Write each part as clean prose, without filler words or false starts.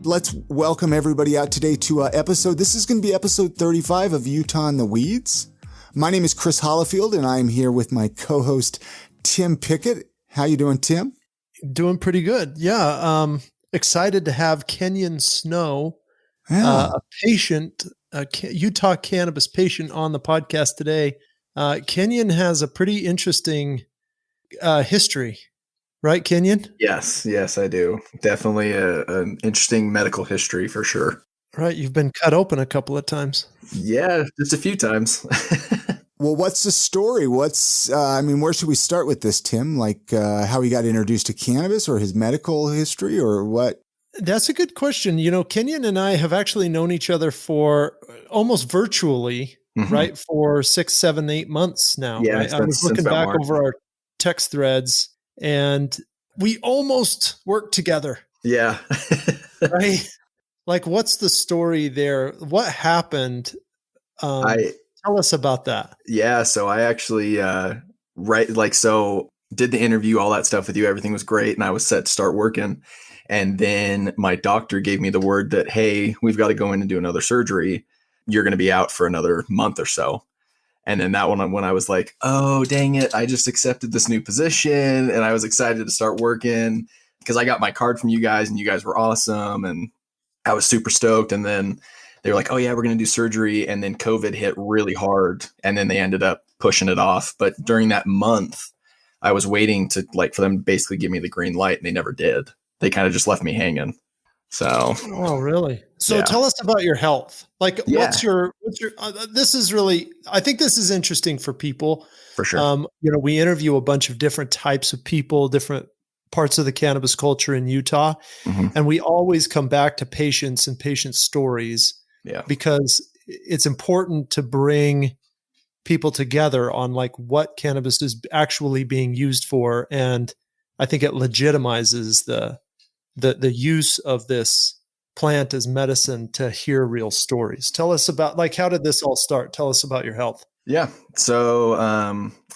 let's welcome everybody out today to this is going to be episode 35 of Utah in the Weeds. My name is Chris Hollifield, and I'm here with my co-host, Tim Pickett. How you doing, Tim? Doing pretty good. Yeah. Excited to have Kenyon Snow, a patient, a Utah cannabis patient on the podcast today. Kenyon has a pretty interesting history, right, Kenyon? Yes, I do. Definitely an interesting medical history for sure. Right. You've been cut open a couple of times. Yeah, just a few times. Well, what's the story? Where should we start with this, Tim? Like how he got introduced to cannabis, or his medical history, or what? That's a good question. You know, Kenyon and I have actually known each other for almost virtually, right? For 6, 7, 8 months now. Yeah, right? I was looking back over our text threads, and we almost worked together. Yeah. Right? Like, what's the story there? What happened? Tell us about that. Yeah. So I actually, did the interview, all that stuff with you. Everything was great. And I was set to start working. And then my doctor gave me the word that, hey, we've got to go in and do another surgery. You're going to be out for another month or so. And then that one, when I was like, oh, dang it, I just accepted this new position and I was excited to start working because I got my card from you guys and you guys were awesome. And I was super stoked. And then they were like, oh, yeah, we're going to do surgery. And then COVID hit really hard. And then they ended up pushing it off. But during that month, I was waiting to for them to basically give me the green light. And they never did. They kind of just left me hanging. So. Oh, really? So tell us about your health. What's your, this is really, I think this is interesting for people. For sure. We interview a bunch of different types of people, different parts of the cannabis culture in Utah. And we always come back to patients and patient stories because it's important to bring people together on what cannabis is actually being used for. And I think it legitimizes the use of this plant as medicine to hear real stories. Tell us about how did this all start? Tell us about your health. Yeah. So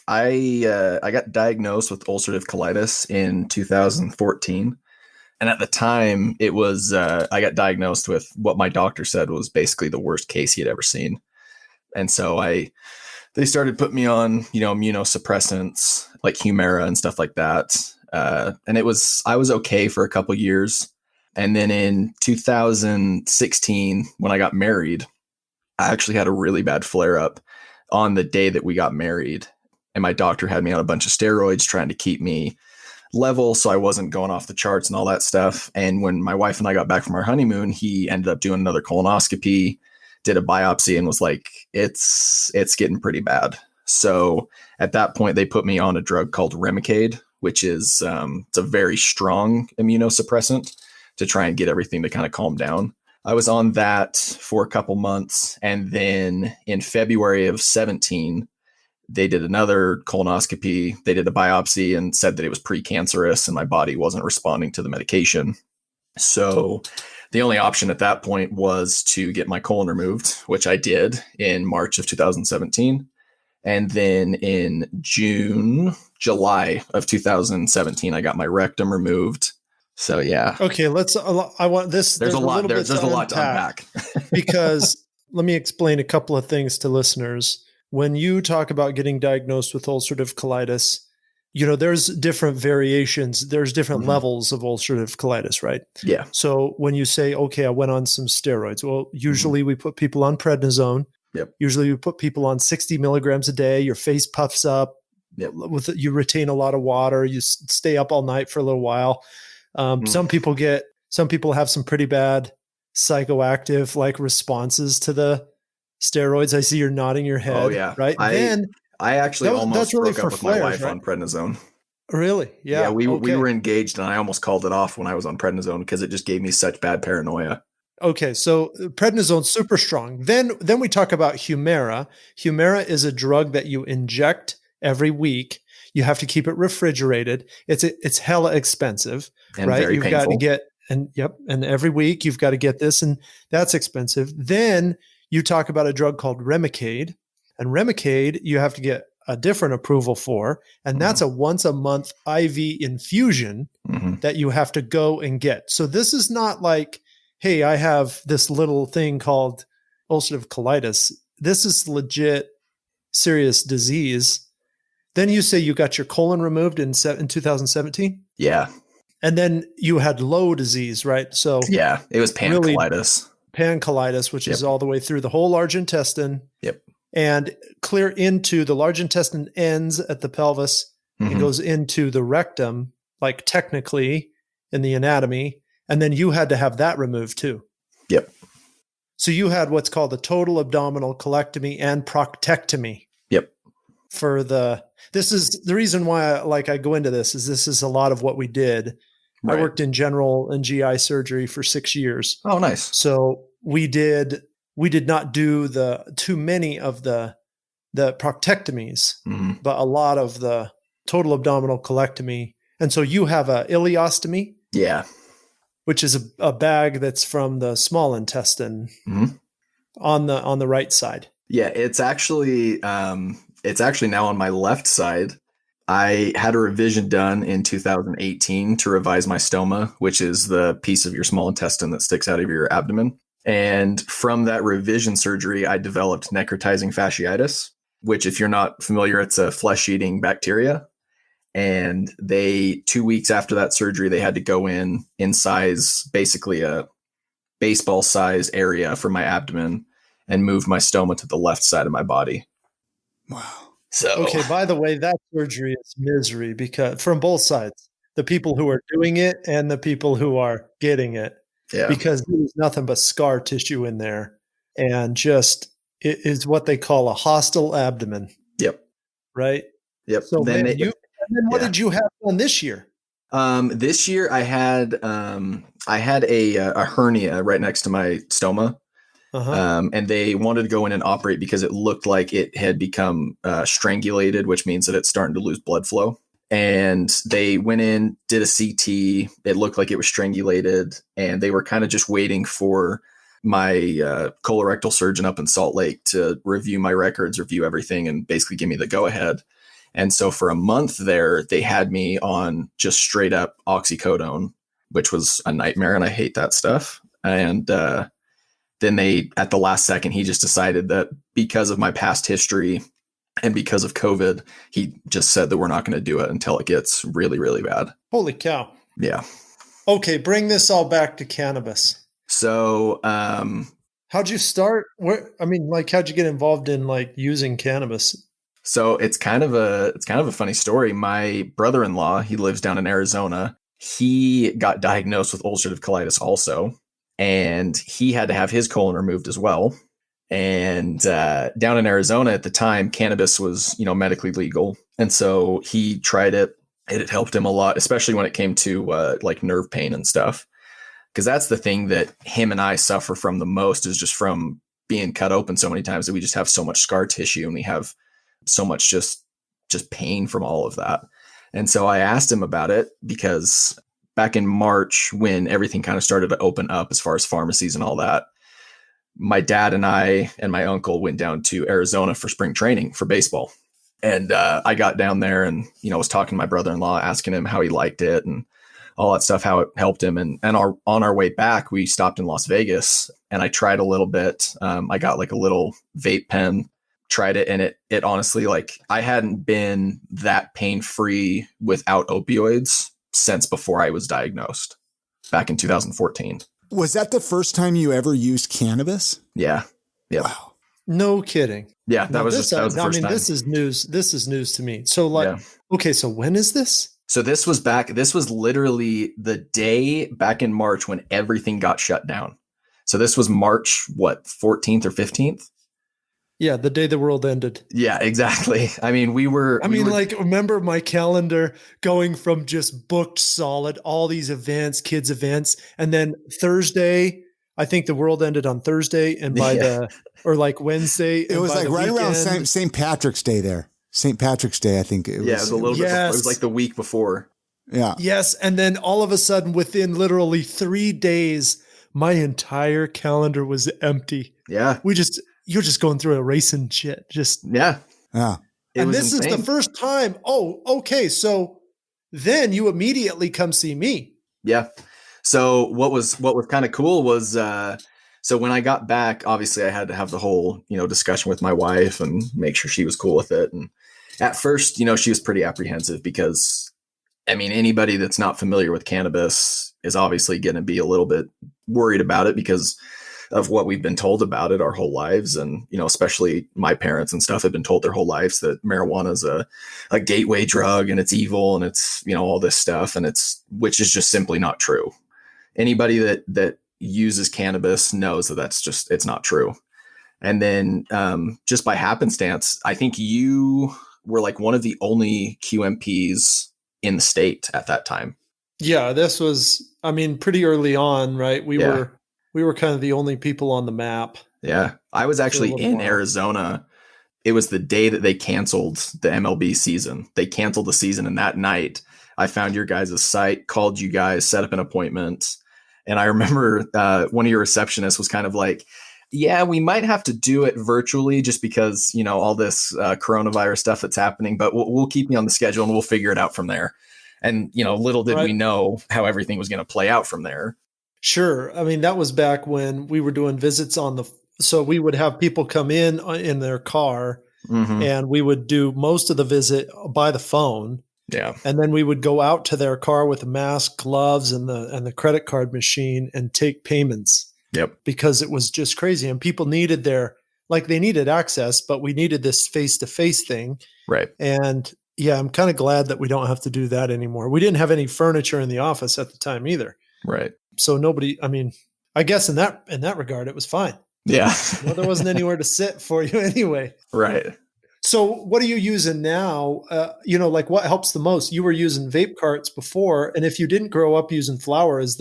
I got diagnosed with ulcerative colitis in 2014. And at the time it was, I got diagnosed with what my doctor said was basically the worst case he had ever seen. And so they started putting me on, immunosuppressants like Humira and stuff like that. And I was okay for a couple years. And then in 2016, when I got married, I actually had a really bad flare up on the day that we got married. And my doctor had me on a bunch of steroids trying to keep me level so I wasn't going off the charts and all that stuff. And when my wife and I got back from our honeymoon, he ended up doing another colonoscopy, did a biopsy, and was like, it's getting pretty bad. So at that point, they put me on a drug called Remicade, which is it's a very strong immunosuppressant to try and get everything to kind of calm down. I was on that for a couple months. And then in February of 17, they did another colonoscopy. They did a biopsy and said that it was precancerous and my body wasn't responding to the medication. So the only option at that point was to get my colon removed, which I did in March of 2017. And then in July of 2017, I got my rectum removed. So yeah. Okay, I want this. There's a lot to unpack. Because let me explain a couple of things to listeners. When you talk about getting diagnosed with ulcerative colitis, there's different variations. There's different levels of ulcerative colitis, right? Yeah. So when you say, okay, I went on some steroids, well, usually we put people on prednisone. Yep. Usually we put people on 60 milligrams a day. Your face puffs up. Yep. You retain a lot of water. You stay up all night for a little while. Some people have some pretty bad psychoactive responses to the steroids. I see you're nodding your head. Oh yeah. Right. I actually almost really broke up with my wife on prednisone. Really? Yeah. Yeah. We were engaged and I almost called it off when I was on prednisone because it just gave me such bad paranoia. Okay. So prednisone's super strong. Then we talk about Humira. Humira is a drug that you inject every week. You have to keep it refrigerated. It's hella expensive, and right? Very you've painful. got to get, and every week you've got to get this, and that's expensive. Then you talk about a drug called Remicade, and Remicade you have to get a different approval for, and that's a once a month IV infusion that you have to go and get. So this is not like hey, I have this little thing called ulcerative colitis. This is legit serious disease. Then you say you got your colon removed in 2017? Yeah. And then you had low disease, right? So yeah, it was pancolitis. Pancolitis, which is all the way through the whole large intestine. Yep. And clear into the large intestine, ends at the pelvis and goes into the rectum, like technically in the anatomy. And then you had to have that removed too. Yep. So you had what's called a total abdominal colectomy and proctectomy. Yep. This is the reason why I go into this is a lot of what we did. Right. I worked in general and GI surgery for 6 years. Oh, nice. So we did not do too many of the proctectomies, but a lot of the total abdominal colectomy. And so you have a ileostomy. Yeah. Which is a bag that's from the small intestine on the right side. Yeah, it's actually now on my left side. I had a revision done in 2018 to revise my stoma, which is the piece of your small intestine that sticks out of your abdomen. And from that revision surgery, I developed necrotizing fasciitis, which, if you're not familiar, it's a flesh-eating bacteria. And 2 weeks after that surgery, they had to go in size, basically a baseball size area for my abdomen, and move my stoma to the left side of my body. Wow. So, okay, by the way, that surgery is misery because from both sides, the people who are doing it and the people who are getting it, because there's nothing but scar tissue in there, and just it is what they call a hostile abdomen. Yep. Right. Yep. So then what did you have done this year? This year I had a hernia right next to my stoma. And they wanted to go in and operate because it looked like it had become strangulated, which means that it's starting to lose blood flow. And they went in, did a CT. It looked like it was strangulated, and they were kind of just waiting for my colorectal surgeon up in Salt Lake to review my records, review everything, and basically give me the go-ahead. And so for a month there, they had me on just straight up oxycodone, which was a nightmare, and I hate that stuff. And then at the last second, he just decided that because of my past history and because of COVID, he just said that we're not going to do it until it gets really, really bad. Holy cow. Yeah. Okay. Bring this all back to cannabis. So, how'd you start? How'd you get involved in using cannabis? So it's kind of a funny story. My brother-in-law, he lives down in Arizona. He got diagnosed with ulcerative colitis also. And he had to have his colon removed as well. And down in Arizona at the time, cannabis was, medically legal. And so he tried it. It had helped him a lot, especially when it came to nerve pain and stuff. Because that's the thing that him and I suffer from the most, is just from being cut open so many times that we just have so much scar tissue, and we have so much just pain from all of that. And so I asked him about it because back in March, when everything kind of started to open up as far as pharmacies and all that, my dad and I and my uncle went down to Arizona for spring training for baseball. And I got down there and, was talking to my brother-in-law, asking him how he liked it and all that stuff, how it helped him. And on our way back, we stopped in Las Vegas, and I tried a little bit. I got a little vape pen, tried it, and it honestly, I hadn't been that pain-free without opioids since before I was diagnosed back in 2014. Was that the first time you ever used cannabis? Yeah. Yeah. Wow. No kidding. Yeah. That was the first time. This is news. This is news to me. So okay. So when is this? So this was literally the day back in March when everything got shut down. So this was March, 14th or 15th? Yeah, the day the world ended. Yeah, exactly. Remember my calendar going from just booked solid, all these events, kids events, and then Thursday, I think the world ended on Thursday, and Wednesday. It was right around St. Patrick's Day there. St. Patrick's Day, I think it was. Yeah, it was a little bit before. It was the week before. Yeah. Yes, and then all of a sudden, within literally 3 days, my entire calendar was empty. Yeah. You're just going through a racing shit. Yeah. And this is the first time. Oh, okay. So then you immediately come see me. Yeah. So what was kind of cool was, so when I got back, obviously I had to have the whole, discussion with my wife and make sure she was cool with it. And at first, she was pretty apprehensive because, I mean, anybody that's not familiar with cannabis is obviously going to be a little bit worried about it because of what we've been told about it our whole lives. And, especially my parents and stuff have been told their whole lives that marijuana is a gateway drug and it's evil and it's, all this stuff. And which is just simply not true. Anybody that uses cannabis knows that it's not true. And then just by happenstance, I think you were like one of the only QMPs in the state at that time. Yeah, this was, pretty early on, right? We were kind of the only people on the map. Yeah. I was actually in Arizona. It was the day that they canceled the MLB season. They canceled the season. And that night I found your guys' site, called you guys, set up an appointment. And I remember one of your receptionists was kind of like, yeah, we might have to do it virtually just because, all this coronavirus stuff that's happening, but we'll keep you on the schedule and we'll figure it out from there. And, little did we know how everything was going to play out from there. Sure. That was back when we were doing visits so we would have people come in their car and we would do most of the visit by the phone. Yeah. And then we would go out to their car with a mask, gloves, and the credit card machine and take payments. Yep. Because it was just crazy. And people needed they needed access, but we needed this face-to-face thing. Right. And yeah, I'm kind of glad that we don't have to do that anymore. We didn't have any furniture in the office at the time either. Right. So nobody, I guess in that regard, it was fine. Yeah. There wasn't anywhere to sit for you anyway. Right. So what are you using now? What helps the most? You were using vape carts before. And if you didn't grow up using flower, is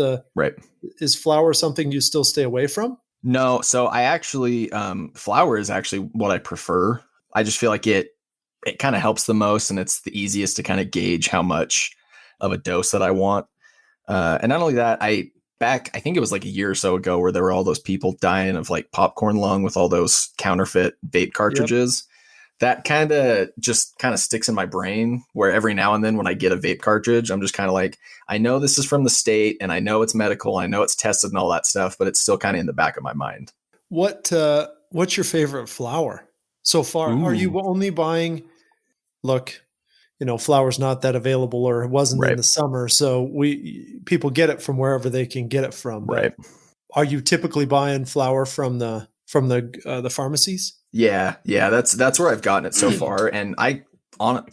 flower something you still stay away from? No. So I actually, flower is actually what I prefer. I just feel like it kind of helps the most and it's the easiest to kind of gauge how much of a dose that I want. And not only that, I think it was like a year or so ago where there were all those people dying of like popcorn lung with all those counterfeit vape cartridges. Yep. That kind of sticks in my brain where every now and then when I get a vape cartridge, I'm just kind of like, I know this is from the state and I know it's medical. I know it's tested and all that stuff, but it's still kind of in the back of my mind. What's your favorite flower so far? Ooh. Are you only buying, flour's not that available or it wasn't in the summer. So people get it from wherever they can get it from. Right. Are you typically buying flour from the pharmacies? Yeah. That's where I've gotten it so far. And I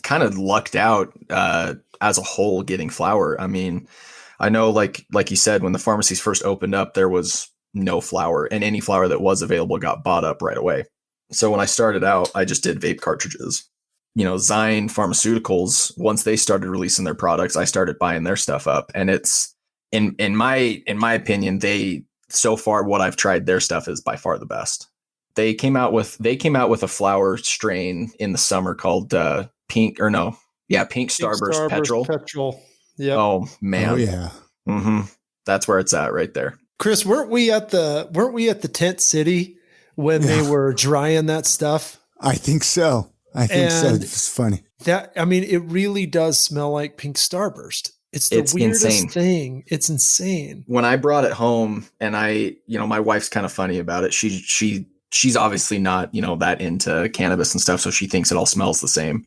kind of lucked out as a whole getting flour. I know like you said, when the pharmacies first opened up, there was no flour and any flour that was available got bought up right away. So when I started out, I just did vape cartridges. Zyme Pharmaceuticals, once they started releasing their products, I started buying their stuff up. And it's in my opinion, so far what I've tried, their stuff is by far the best. They came out with a flower strain in the summer called Pink Starburst Petrol. Yeah. Oh man. Oh yeah. Mm-hmm. That's where it's at right there. Chris, weren't we at the Tent City when they were drying that stuff? I think so. So. It's funny. It really does smell like Pink Starburst. It's the weirdest thing. It's insane. When I brought it home and my wife's kind of funny about it. She's obviously not, that into cannabis and stuff. So she thinks it all smells the same.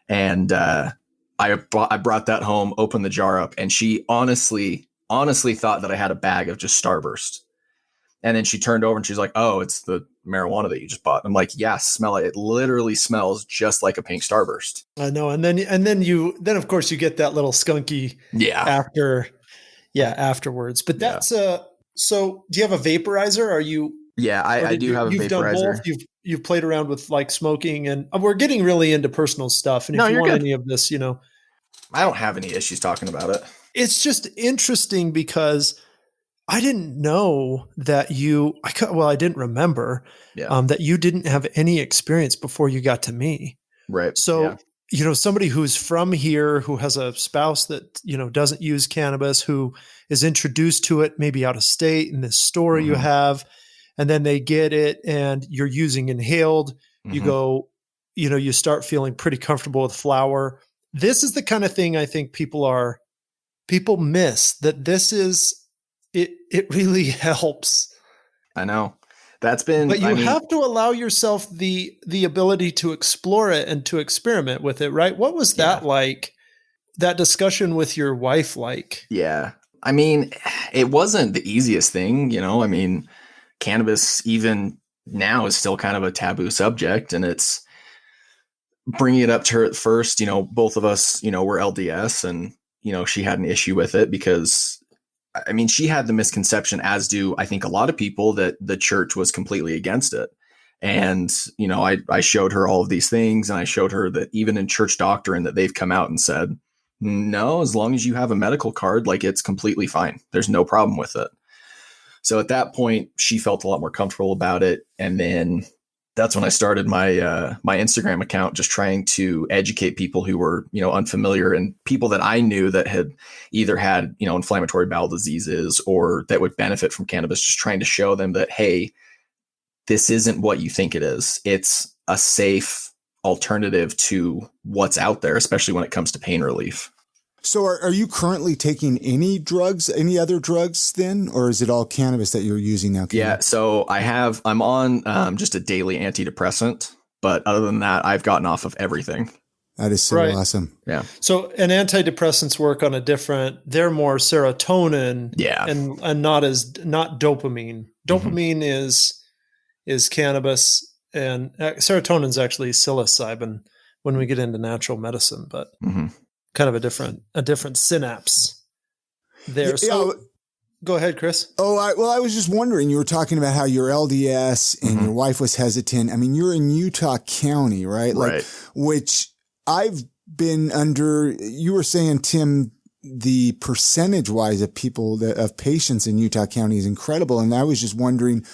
And I brought that home, opened the jar up, and she honestly thought that I had a bag of just Starburst. And then she turned over and she's like, "Oh, it's the marijuana that you just bought." I'm like, "Yeah, smell it. It literally smells just like a Pink Starburst." I know. And then of course you get that little skunky afterwards. But that's so do you have a vaporizer? Are you? Yeah, I do have a vaporizer. Done both? You've played around with like smoking, and we're getting really into personal stuff. And if you want any of this, I don't have any issues talking about it. It's just interesting because I didn't know that I didn't remember that you didn't have any experience before you got to me. Right. So, somebody who's from here, who has a spouse that, doesn't use cannabis, who is introduced to it, maybe out of state in this story you have, and then they get it and you're using inhaled, you go, you start feeling pretty comfortable with flower. This is the kind of thing I think people miss, that this is it really helps. I know. That's been, but you have to allow yourself the ability to explore it and to experiment with it, right? What was that like? That discussion with your wife like? Yeah. I mean, it wasn't the easiest thing, I mean, cannabis even now is still kind of a taboo subject, and it's bringing it up to her at first, both of us, were LDS, and, she had an issue with it because, I mean, she had the misconception, as do I think a lot of people, that the church was completely against it. And, I showed her all of these things, and I showed her that even in church doctrine that they've come out and said, no, as long as you have a medical card, like, it's completely fine. There's no problem with it. So at that point, she felt a lot more comfortable about it. And then that's when I started my my Instagram account, just trying to educate people who were, unfamiliar, and people that I knew that had either had, inflammatory bowel diseases or that would benefit from cannabis, just trying to show them that, hey, this isn't what you think it is. It's a safe alternative to what's out there, especially when it comes to pain relief. So are you currently taking any other drugs then, or is it all cannabis that you're using now? Yeah. So I'm on just a daily antidepressant, but other than that, I've gotten off of everything. That is so awesome. Yeah. So, and antidepressants work on they're more serotonin. Yeah. And not dopamine. Dopamine is cannabis, and serotonin is actually psilocybin when we get into natural medicine, but kind of a different synapse there. So go ahead, Chris. I was just wondering, you were talking about how you're LDS and your wife was hesitant. I mean, you're in Utah County, right? Right. Which I've been under. You were saying, Tim, the percentage wise of patients in Utah County is incredible. And I was just wondering,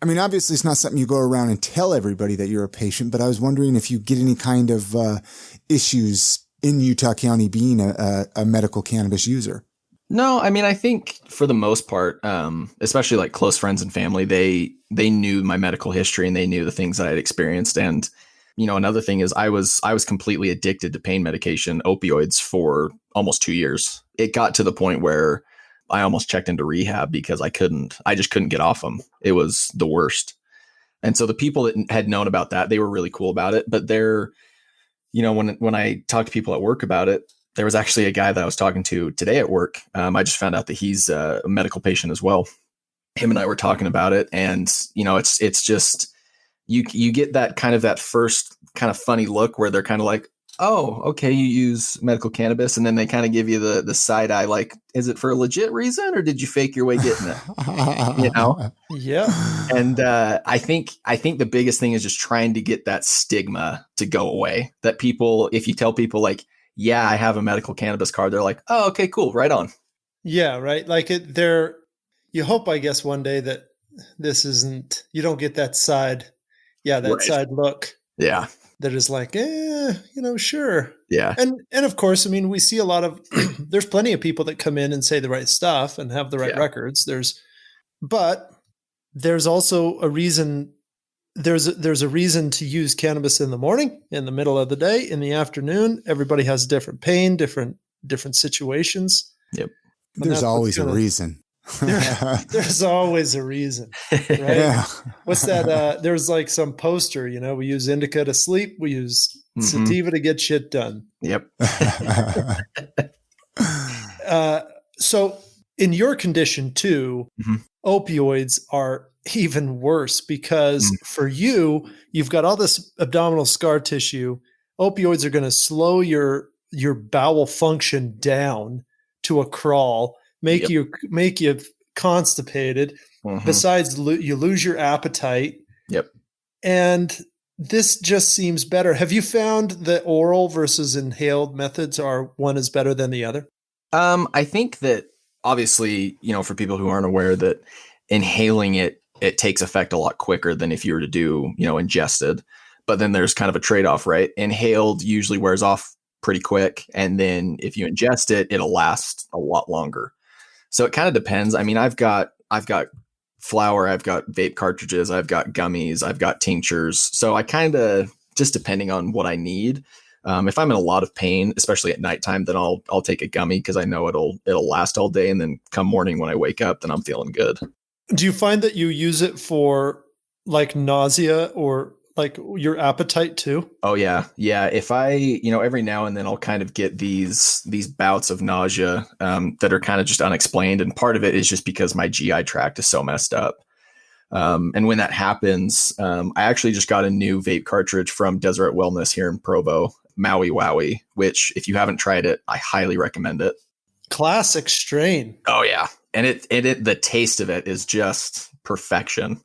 I mean, obviously it's not something you go around and tell everybody that you're a patient, but I was wondering if you get any kind of issues in Utah County being a medical cannabis user. No, I mean, I think for the most part, especially like close friends and family, they knew my medical history and they knew the things that I'd experienced. And, another thing is I was completely addicted to pain medication, opioids, for almost 2 years. It got to the point where I almost checked into rehab because I just couldn't get off them. It was the worst. And so the people that had known about that, they were really cool about it. But they're, when I talk to people at work about it, there was actually a guy that I was talking to today at work. I just found out that he's a medical patient as well. Him and I were talking about it, and it's just you get that first kind of funny look where they're kind of like, oh, okay, you use medical cannabis, and then they kind of give you the side eye, like, is it for a legit reason or did you fake your way getting it? Yeah. And I think the biggest thing is just trying to get that stigma to go away. That people, if you tell people like, yeah, I have a medical cannabis card, they're like, oh, okay, cool, right on. Yeah, right. Like you hope, I guess, one day that this isn't, you don't get that side, side look. Yeah. That is like, sure. Yeah. And of course, I mean, we see a lot of, there's plenty of people that come in and say the right stuff and have the right records. But there's also a reason, there's a reason to use cannabis in the morning, in the middle of the day, in the afternoon. Everybody has different pain, different situations. Yep. There's always a reason. There's always a reason, right? Yeah. What's that? There's like some poster, we use indica to sleep. We use sativa to get shit done. Yep. So in your condition too, opioids are even worse because for you've got all this abdominal scar tissue. Opioids are going to slow your bowel function down to a crawl. Make you constipated. Besides, you lose your appetite. Yep. And this just seems better. Have you found that oral versus inhaled methods one is better than the other? I think that obviously, for people who aren't aware, that inhaling it takes effect a lot quicker than if you were to do, ingested. But then there's kind of a trade-off, right? Inhaled usually wears off pretty quick. And then if you ingest it, it'll last a lot longer. So it kind of depends. I mean, I've got flour, I've got vape cartridges, I've got gummies, I've got tinctures. So I kind of, just depending on what I need, If I'm in a lot of pain, especially at nighttime, then I'll take a gummy because I know it'll last all day. And then come morning when I wake up, then I'm feeling good. Do you find that you use it for like nausea or like your appetite too? Oh yeah. Yeah. If I, every now and then I'll kind of get these bouts of nausea that are kind of just unexplained. And part of it is just because my GI tract is so messed up. And when that happens, I actually just got a new vape cartridge from Deseret Wellness here in Provo, Maui Wowie, which if you haven't tried it, I highly recommend it. Classic strain. Oh yeah. And the taste of it is just perfection.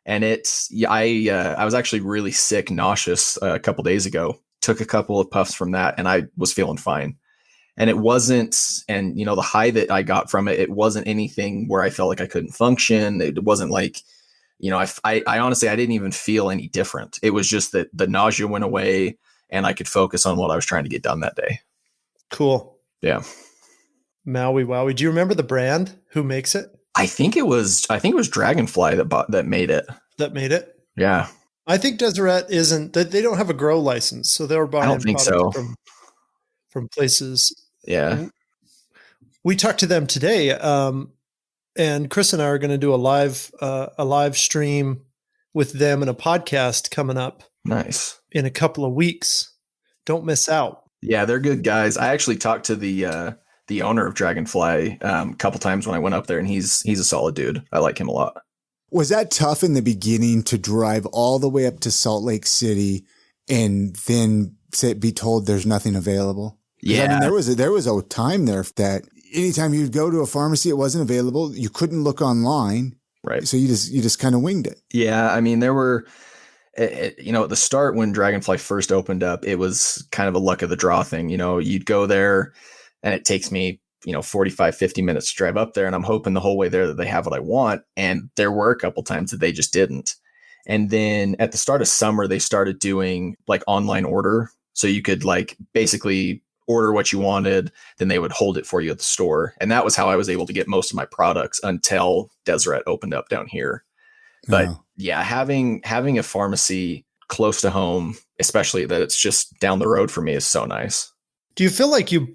And I was actually really sick, nauseous a couple days ago, took a couple of puffs from that and I was feeling fine. And it wasn't, and the high that I got from it, it wasn't anything where I felt like I couldn't function. It wasn't like, I honestly, I didn't even feel any different. It was just that the nausea went away and I could focus on what I was trying to get done that day. Cool. Yeah. Maui Wowie. Do you remember the brand? Who makes it? I think it was Dragonfly that made it. That made it? Yeah. I think Deseret isn't, they don't have a grow license. So they were buying I don't think so. From places. Yeah. We talked to them today. And Chris and I are going to do a live stream with them and a podcast coming up. Nice. In a couple of weeks. Don't miss out. Yeah, they're good guys. I actually talked to the owner of Dragonfly a couple times when I went up there, and he's a solid dude. I like him a lot. Was that tough in the beginning to drive all the way up to Salt Lake City and then be told there's nothing available? Yeah. I mean, there was a time there that anytime you'd go to a pharmacy, it wasn't available. You couldn't look online. Right. So you just kind of winged it. Yeah. I mean, there were, at the start when Dragonfly first opened up, it was kind of a luck of the draw thing. You'd go there and it takes me, 45, 50 minutes to drive up there. And I'm hoping the whole way there that they have what I want. And there were a couple times that they just didn't. And then at the start of summer, they started doing like online order. So you could like basically order what you wanted, then they would hold it for you at the store. And that was how I was able to get most of my products until Deseret opened up down here. But yeah, having a pharmacy close to home, especially that it's just down the road for me, is so nice. Do you feel like your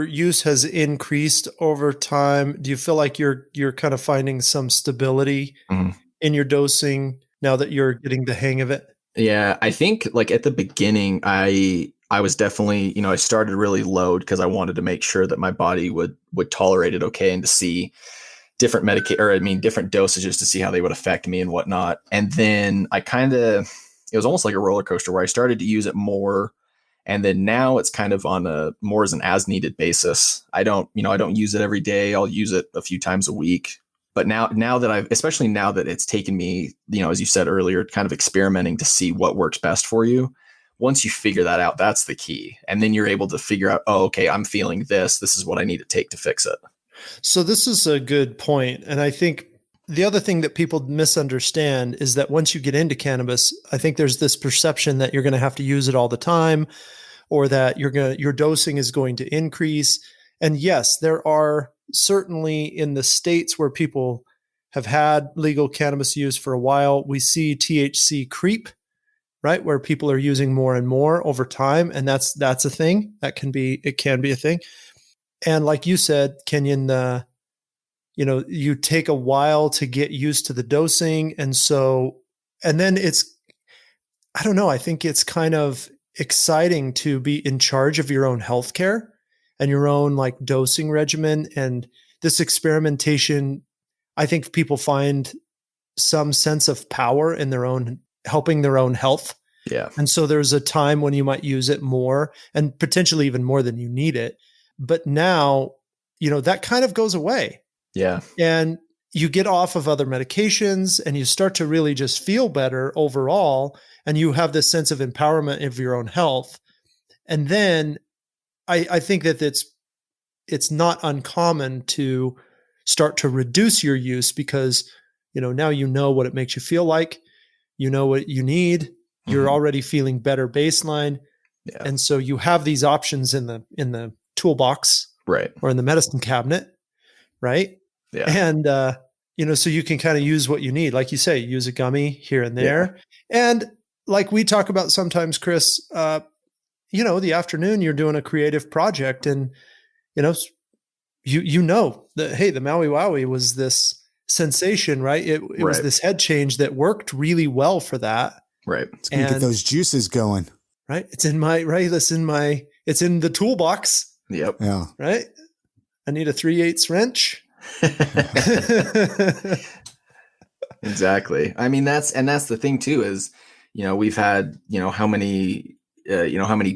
use has increased over time? Do you feel like you're kind of finding some stability in your dosing now that you're getting the hang of it? Yeah, I think like at the beginning, I was definitely, I started really low because I wanted to make sure that my body would tolerate it okay, and to see different different dosages to see how they would affect me and whatnot. And then it was almost like a roller coaster where I started to use it more. And then now it's kind of on more as an as needed basis. I don't use it every day. I'll use it a few times a week. But now that especially now that it's taken me, as you said earlier, kind of experimenting to see what works best for you. Once you figure that out, that's the key. And then you're able to figure out, oh, okay, I'm feeling this. This is what I need to take to fix it. So this is a good point. And I think the other thing that people misunderstand is that once you get into cannabis, I think there's this perception that you're going to have to use it all the time, or that your dosing is going to increase. And yes, there are certainly in the states where people have had legal cannabis use for a while, we see THC creep, right? Where people are using more and more over time. And that's a thing. It can be a thing. And like you said, Kenyon, you take a while to get used to the dosing. And then I don't know, I think it's kind of exciting to be in charge of your own healthcare and your own like dosing regimen. And this experimentation, I think people find some sense of power in helping their own health. Yeah. And so there's a time when you might use it more and potentially even more than you need it. But now, that kind of goes away. Yeah. And you get off of other medications and you start to really just feel better overall. And you have this sense of empowerment of your own health. And then I think that it's not uncommon to start to reduce your use because, now you know what it makes you feel like, you know what you need, you're already feeling better baseline. Yeah. And so you have these options in the toolbox, right, or in the medicine cabinet, right? Yeah. And, so you can kind of use what you need. Like you say, use a gummy here and there. Yeah. And like we talk about sometimes, Chris, the afternoon you're doing a creative project and, that, hey, the Maui Wowie was this sensation, right? It was this head change that worked really well for that. Right. It's going to get those juices going. Right. It's in the toolbox. Yep. Yeah. Right. I need a 3/8 wrench. Exactly. I mean, that's the thing too, is, we've had, how many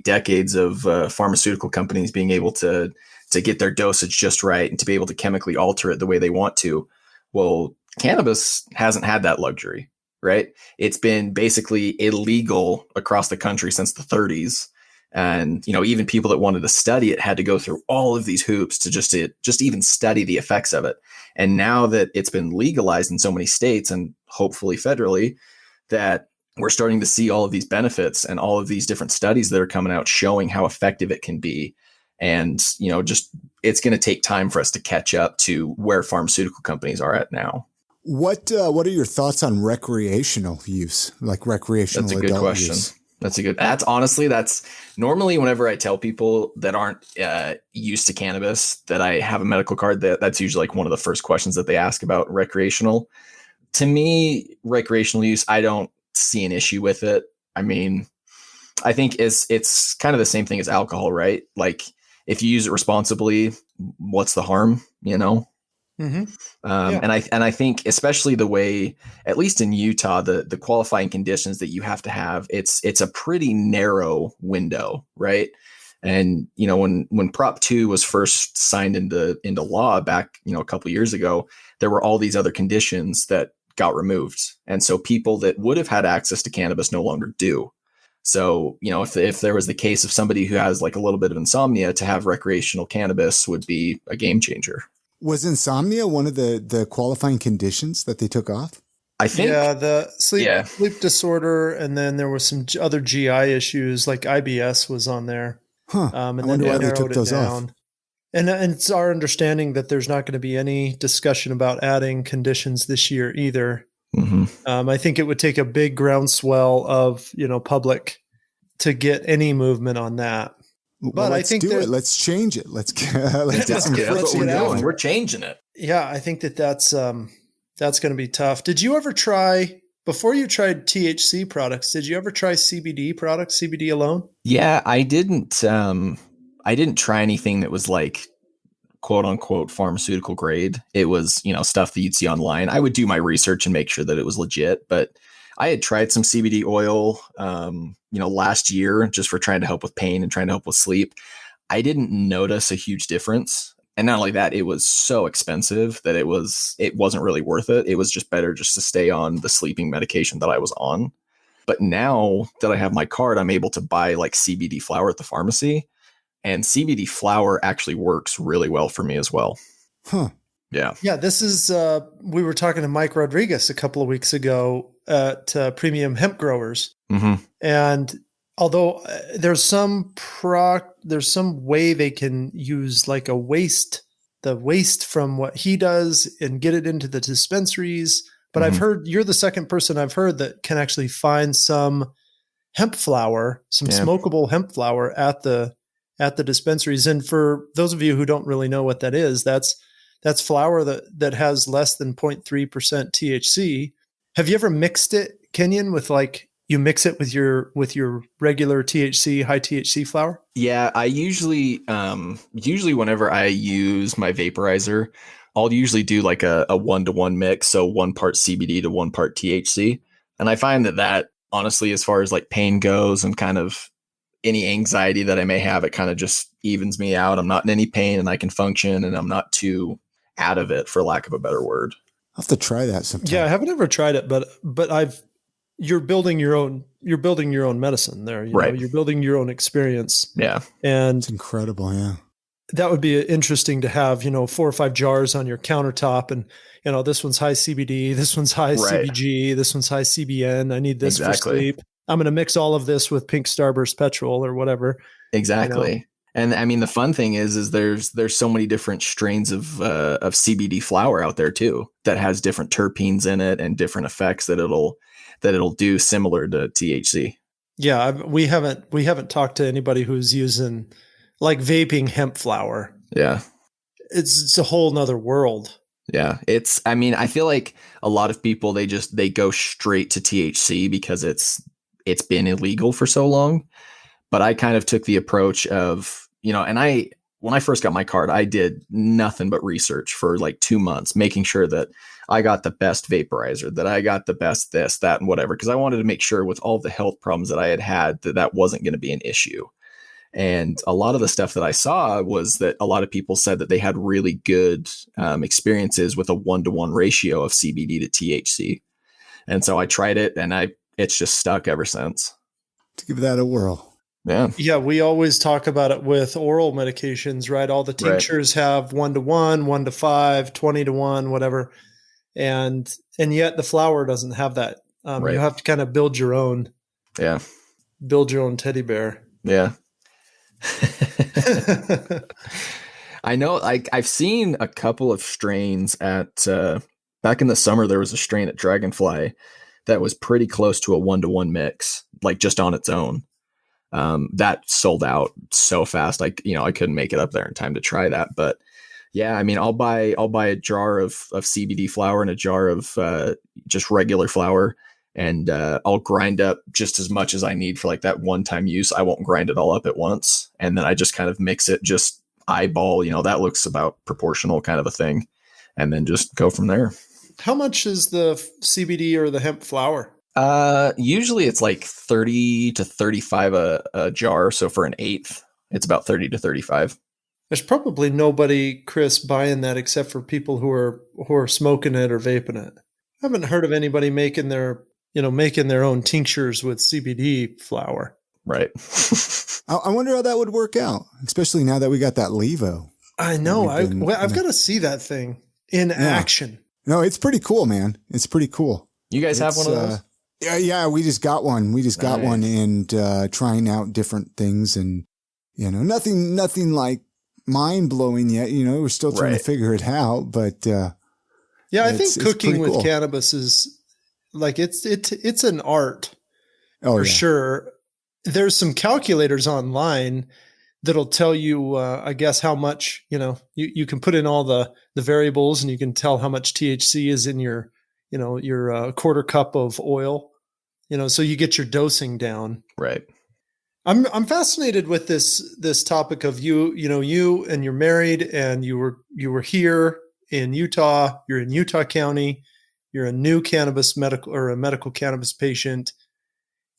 decades of pharmaceutical companies being able to get their dosage just right and to be able to chemically alter it the way they want to. Well, cannabis hasn't had that luxury, right? It's been basically illegal across the country since the 30s. And, even people that wanted to study it had to go through all of these hoops to just even study the effects of it. And now that it's been legalized in so many states and hopefully federally, that we're starting to see all of these benefits and all of these different studies that are coming out showing how effective it can be. And, it's going to take time for us to catch up to where pharmaceutical companies are at now. What are your thoughts on recreational use, like recreational adult use? That's a good question. That's normally whenever I tell people that aren't used to cannabis that I have a medical card, that's usually like one of the first questions that they ask about recreational. To me, recreational use, I don't see an issue with it. I mean, I think it's kind of the same thing as alcohol, right? Like, if you use it responsibly, what's the harm, Mm-hmm. And I think especially the way, at least in Utah, the qualifying conditions that you have to have, it's a pretty narrow window, right? And when Prop 2 was first signed into law back a couple of years ago, there were all these other conditions that got removed, and so people that would have had access to cannabis no longer do. So, if there was the case of somebody who has like a little bit of insomnia, to have recreational cannabis would be a game changer. Was insomnia one of the qualifying conditions that they took off? I think. Yeah, the sleep disorder, and then there were some other GI issues like IBS was on there. Huh. And I wonder why they took those off. And it's our understanding that there's not going to be any discussion about adding conditions this year either. Mm-hmm. I think it would take a big groundswell of public to get any movement on that. But I think let's change it. Let's get some friction going. We're changing it. Yeah, I think that's going to be tough. Did you ever try, before you tried THC products, did you ever try CBD products, CBD alone? Yeah, I didn't try anything that was like quote unquote pharmaceutical grade. It was, stuff that you'd see online. I would do my research and make sure that it was legit, but I had tried some CBD oil, last year just for trying to help with pain and trying to help with sleep. I didn't notice a huge difference. And not only that, it was so expensive that it wasn't really worth it. It was just better just to stay on the sleeping medication that I was on. But now that I have my card, I'm able to buy like CBD flower at the pharmacy. And CBD flower actually works really well for me as well. Huh. Yeah. Yeah. This is, we were talking to Mike Rodriguez a couple of weeks ago at Premium Hemp Growers. Mm-hmm. And although there's some way they can use like the waste from what he does and get it into the dispensaries. But I've heard, you're the second person I've heard that can actually find some hemp flower, smokable hemp flower at the dispensaries. And for those of you who don't really know what that is, that's flower that has less than 0.3% THC. Have you ever mixed it, Kenyon, with like you mix it with your regular THC, high THC flower? Yeah, I usually whenever I use my vaporizer, I'll usually do like a 1-to-1 mix. So 1 part CBD to 1 part THC. And I find that honestly, as far as like pain goes and kind of any anxiety that I may have, it kind of just evens me out. I'm not in any pain and I can function and I'm not too out of it, for lack of a better word. I'll have to try that sometime. Yeah, I haven't ever tried it, but you're building your own medicine there. Right. You're building your own experience. Yeah. And it's incredible. Yeah. That would be interesting to have, 4 or 5 jars on your countertop and, this one's high CBD, this one's high CBG, this one's high CBN. I need this for sleep. I'm going to mix all of this with pink Starburst petrol or whatever. Exactly. And I mean, the fun thing is there's so many different strains of CBD flower out there too, that has different terpenes in it and different effects that that it'll do similar to THC. Yeah, we haven't talked to anybody who's using like vaping hemp flower. Yeah. It's a whole nother world. Yeah. I feel like a lot of people, they go straight to THC because it's been illegal for so long. But I kind of took the approach of, and when I first got my card, I did nothing but research for like 2 months, making sure that I got the best vaporizer, that I got the best this, that, and whatever, because I wanted to make sure with all the health problems that I had that wasn't going to be an issue. And a lot of the stuff that I saw was that a lot of people said that they had really good experiences with a 1-to-1 ratio of CBD to THC. And so I tried it, and it's just stuck ever since. To give that a whirl. Yeah. We always talk about it with oral medications, right? All the tinctures have 1-to-1, 1-to-5, 20-to-1, whatever. And yet the flower doesn't have that. You have to kind of build your own teddy bear. Yeah. I know, I've seen a couple of strains at, back in the summer, there was a strain at Dragonfly that was pretty close to a 1-to-1 mix, like just on its own. That sold out so fast. I couldn't make it up there in time to try that. But yeah, I mean, I'll buy a jar of CBD flower and a jar of just regular flower, and I'll grind up just as much as I need for like that one-time use. I won't grind it all up at once, and then I just kind of mix it, just eyeball. That looks about proportional kind of a thing, and then just go from there. How much is the CBD or the hemp flower? Usually it's like 30 to 35 a jar. So for an eighth, it's about 30 to 35. There's probably nobody, Chris, buying that except for people who are smoking it or vaping it. I haven't heard of anybody making their own tinctures with CBD flower. Right. I wonder how that would work out, especially now that we got that Levo. I know. I've got to see that thing in action. No, it's pretty cool, man. It's pretty cool. You guys have one of those? Yeah, we just got one. We just got one, and trying out different things, and nothing like mind blowing yet. We're still trying to figure it out, but I think cooking with cannabis is like it's an art for sure. There's some calculators online that'll tell you, I guess, how much you can put in all the variables, and you can tell how much THC is in your quarter cup of oil, so you get your dosing down. Right. I'm fascinated with this topic of you and you're married, and you were here in Utah. You're in Utah County. You're a new medical cannabis patient.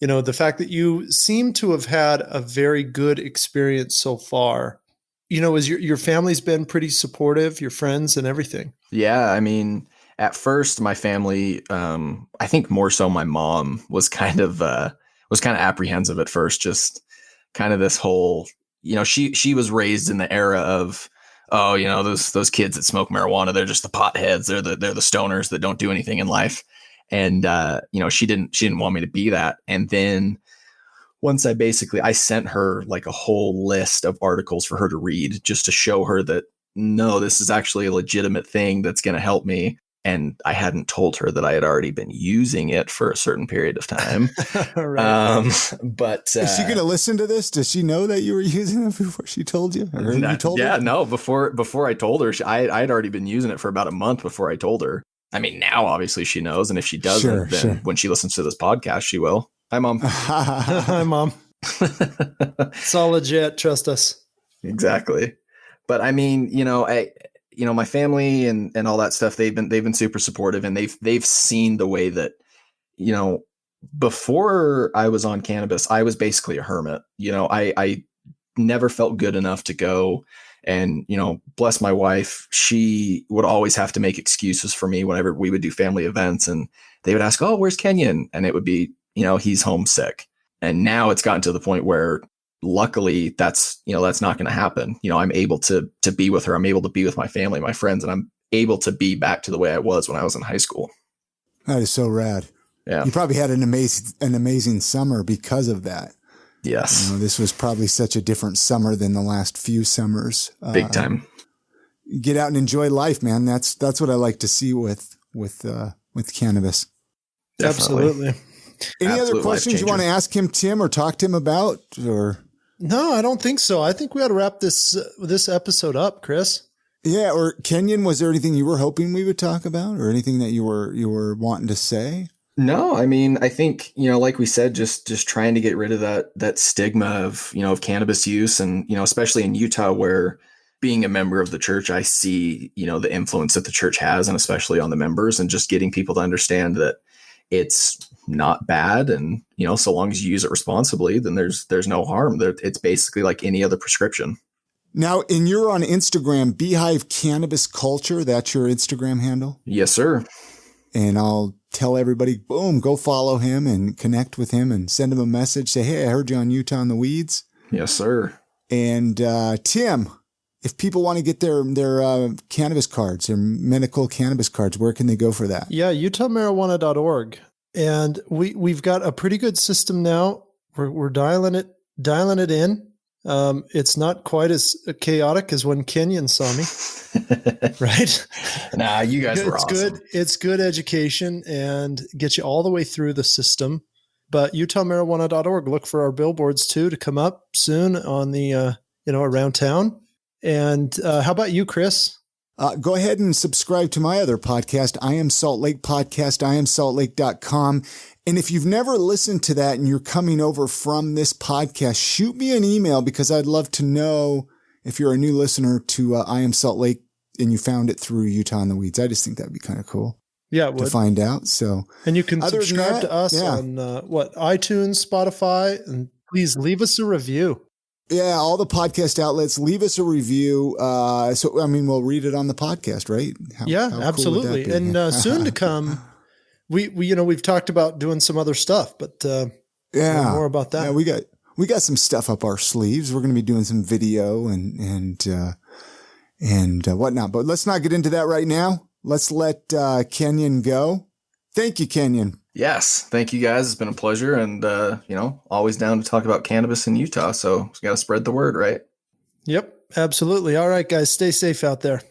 The fact that you seem to have had a very good experience so far. Is your family's been pretty supportive, your friends and everything? Yeah, I mean, at first, my family, I think more so my mom was kind of apprehensive at first, just kind of this whole, she was raised in the era of, those kids that smoke marijuana, they're just the potheads, they're the stoners that don't do anything in life. And, she didn't want me to be that. And then once I sent her like a whole list of articles for her to read, just to show her that, no, this is actually a legitimate thing that's going to help me. And I hadn't told her that I had already been using it for a certain period of time. Right. But is she going to listen to this? Does she know that you were using it before she told you? Or you told her? No. Before I told her, I had already been using it for about a month before I told her. I mean, now obviously she knows, and if she doesn't, then when she listens to this podcast, she will. Hi, Mom. Hi, Mom. It's all legit. Trust us. Exactly. But I mean, my family and all that stuff, they've been super supportive, and they've seen the way that, before I was on cannabis, I was basically a hermit. I never felt good enough to go. And, bless my wife, she would always have to make excuses for me whenever we would do family events, and they would ask, "Oh, where's Kenyon?" And it would be, he's homesick. And now it's gotten to the point where, luckily, that's not going to happen. I'm able to be with her. I'm able to be with my family, my friends, and I'm able to be back to the way I was when I was in high school. That is so rad. Yeah. You probably had an amazing summer because of that. Yes. This was probably such a different summer than the last few summers. Big time. Get out and enjoy life, man. That's what I like to see with cannabis. Definitely. Absolutely. Any other questions you want to ask him, Tim, or talk to him about? Or no, I don't think so. I think we ought to wrap this episode up, Chris. Yeah, or Kenyon, was there anything you were hoping we would talk about, or anything that you were wanting to say? No, I mean, I think, like we said, just trying to get rid of that stigma of, of cannabis use, and, especially in Utah, where being a member of the church, I see, the influence that the church has, and especially on the members, and just getting people to understand that it's not bad. And, so long as you use it responsibly, then there's no harm. It's basically like any other prescription. Now, and you're on Instagram, Beehive Cannabis Culture. That's your Instagram handle? Yes, sir. And I'll tell everybody, boom, go follow him and connect with him and send him a message. Say, hey, I heard you on Utah in the Weeds. Yes, sir. And Tim, if people want to get their cannabis cards, their medical cannabis cards, where can they go for that? Yeah, utahmarijuana.org. And we've got a pretty good system now. We're dialing it in. It's not quite as chaotic as when Kenyon saw me, right? Nah, you guys were awesome. It's good education and get you all the way through the system. But utahmarijuana.org, look for our billboards too to come up soon on the, around town. And how about you, Chris? Go ahead and subscribe to my other podcast, I Am Salt Lake Podcast, iamsaltlake.com. And if you've never listened to that and you're coming over from this podcast, shoot me an email, because I'd love to know if you're a new listener to I Am Salt Lake and you found it through Utah in the Weeds. I just think that'd be kind of cool. Yeah, it would. To find out. So, and you can subscribe to us on iTunes, Spotify, and please leave us a review. Yeah, all the podcast outlets, leave us a review. We'll read it on the podcast, right? How absolutely. Cool and soon to come, we've talked about doing some other stuff, but more about that. Yeah, we got some stuff up our sleeves. We're going to be doing some video and whatnot. But let's not get into that right now. Let's let Kenyon go. Thank you, Kenyon. Yes. Thank you, guys. It's been a pleasure. And, always down to talk about cannabis in Utah. So we got to spread the word, right? Yep, absolutely. All right, guys, stay safe out there.